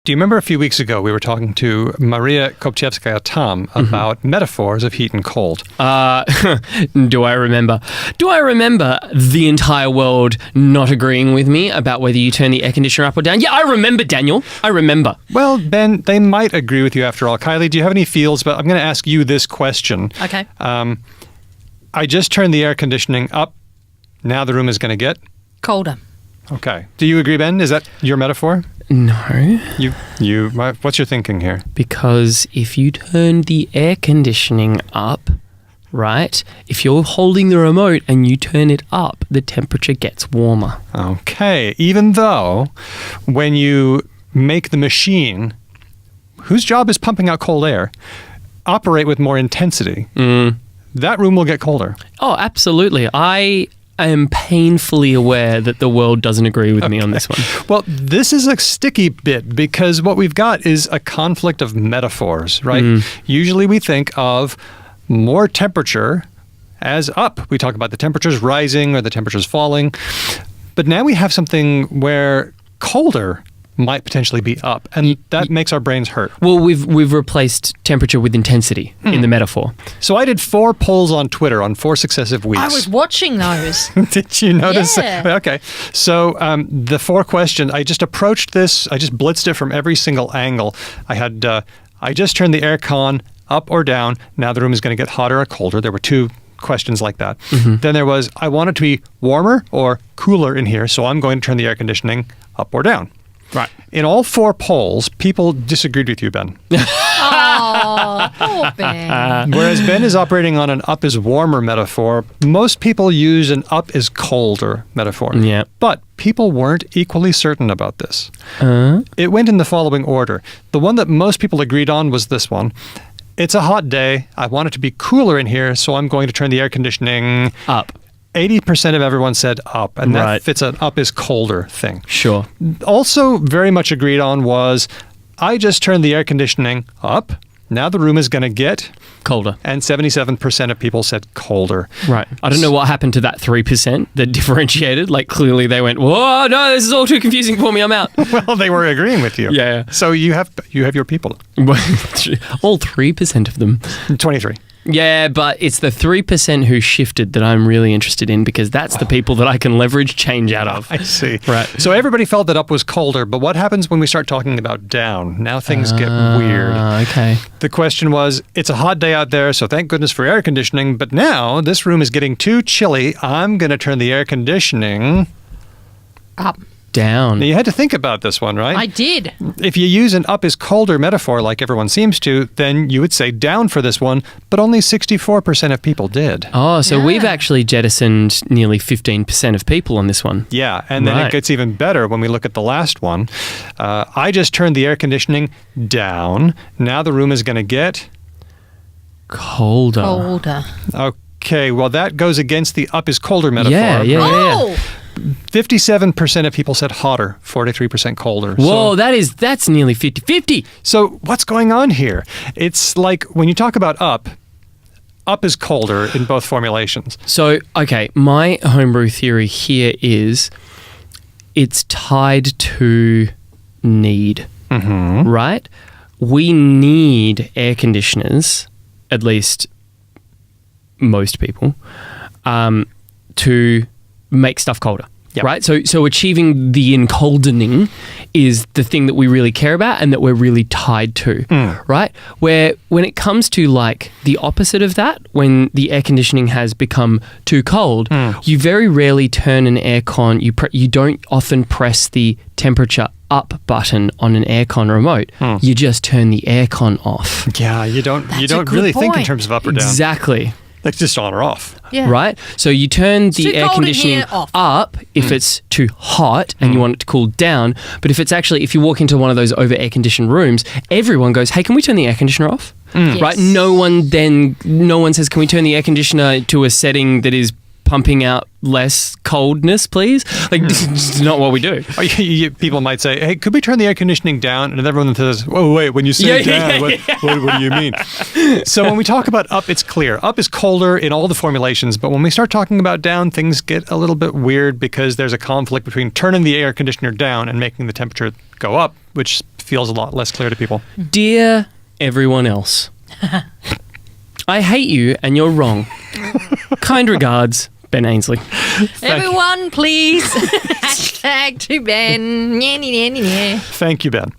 Do you remember a few weeks ago we were talking to Maria Kopchevskaya-Tam about metaphors of heat and cold? Do I remember? Do I remember the entire world not agreeing with me about whether you turn the air conditioner up or down? Yeah, I remember, Daniel. I remember. Well, Ben, they might agree with you after all. Kylie, do you have any feels? But I'm going to ask you this question. Okay. I just turned the air conditioning up. Now the room is going to get Colder. Okay. Do you agree, Ben? Is that your metaphor? No. What's your thinking here? Because if you turn the air conditioning up, right, if you're holding the remote and you turn it up, the temperature gets warmer. Okay. Even though when you make the machine, whose job is pumping out cold air, operate with more intensity, that room will get colder. Oh, absolutely. I am painfully aware that the world doesn't agree with me on this one. Well, this is a sticky bit because what we've got is a conflict of metaphors, right? Usually we think of more temperature as up. We talk about the temperatures rising or the temperatures falling. But now we have something where colder might potentially be up, and that makes our brains hurt. Well, we've replaced temperature with intensity in the metaphor. So I did 4 polls on Twitter on 4 successive weeks. I was watching those. Did you notice? Yeah. Okay. So the 4 questions, I just approached this, I just blitzed it from every single angle. I had, I just turned the aircon up or down. Now the room is going to get hotter or colder. There were 2 questions like that. Then there was, I want it to be warmer or cooler in here, so I'm going to turn the air conditioning up or down. Right. In all 4 polls, people disagreed with you, Ben. Oh, poor Ben. Whereas Ben is operating on an up is warmer metaphor, most people use an up is colder metaphor. Yeah. But people weren't equally certain about this. It went in the following order. The one that most people agreed on was this one. It's a hot day. I want it to be cooler in here, so I'm going to turn the air conditioning up. 80% of everyone said up, and that Right. fits an up is colder thing. Sure. Also very much agreed on was, I just turned the air conditioning up. Now the room is going to get Colder. and 77% of people said colder. Right. I don't know what happened to that 3% that differentiated. Like, clearly they went, whoa, no, this is all too confusing for me. I'm out. Well, they were agreeing with you. Yeah. So you have your people. All 3% of them. 23. Yeah, but it's the 3% who shifted that I'm really interested in, because that's the people that I can leverage change out of. I see. Right. So everybody felt that up was colder, but what happens when we start talking about down? Now things get weird. Okay. The question was, it's a hot day out there, so thank goodness for air conditioning, but now this room is getting too chilly. I'm going to turn the air conditioning Up. Down. Now, you had to think about this one, right? I did. If you use an up is colder metaphor like everyone seems to, then you would say down for this one, but only 64% of people did. Oh, so Yeah. we've actually jettisoned nearly 15% of people on this one. Yeah, and then Right. it gets even better when we look at the last one. I just turned the air conditioning down. Now the room is going to get... Colder. Colder. Okay, well, that goes against the up is colder metaphor. Yeah. Oh! 57% of people said hotter, 43% colder. Whoa, that's nearly 50-50. So what's going on here? It's like when you talk about up is colder in both formulations. So, okay, my homebrew theory here is it's tied to need, right? We need air conditioners, at least most people, to make stuff colder. Yep. Right? So achieving the encoldening is the thing that we really care about and that we're really tied to, right? Where when it comes to like the opposite of that, when the air conditioning has become too cold, you very rarely turn an aircon, you don't often press the temperature up button on an aircon remote. You just turn the aircon off. Yeah, you don't a good really think in point. terms of up or down. Exactly. Like just on or off. Yeah. Right? So you turn the too air cold in conditioning here, off. up if it's too hot and you want it to cool down. But if you walk into one of those over air conditioned rooms, everyone goes, hey, can we turn the air conditioner off? Yes. Right? No one says, can we turn the air conditioner to a setting that is pumping out less coldness, please? Like, this is not what we do. People might say, hey, could we turn the air conditioning down? And everyone says, oh, wait, when you say down, what do you mean? So when we talk about up, it's clear. Up is colder in all the formulations, but when we start talking about down, things get a little bit weird because there's a conflict between turning the air conditioner down and making the temperature go up, which feels a lot less clear to people. Dear everyone else, I hate you and you're wrong. Kind regards, Ben Ainsley. Everyone, please. Hashtag to Ben. Thank you, Ben.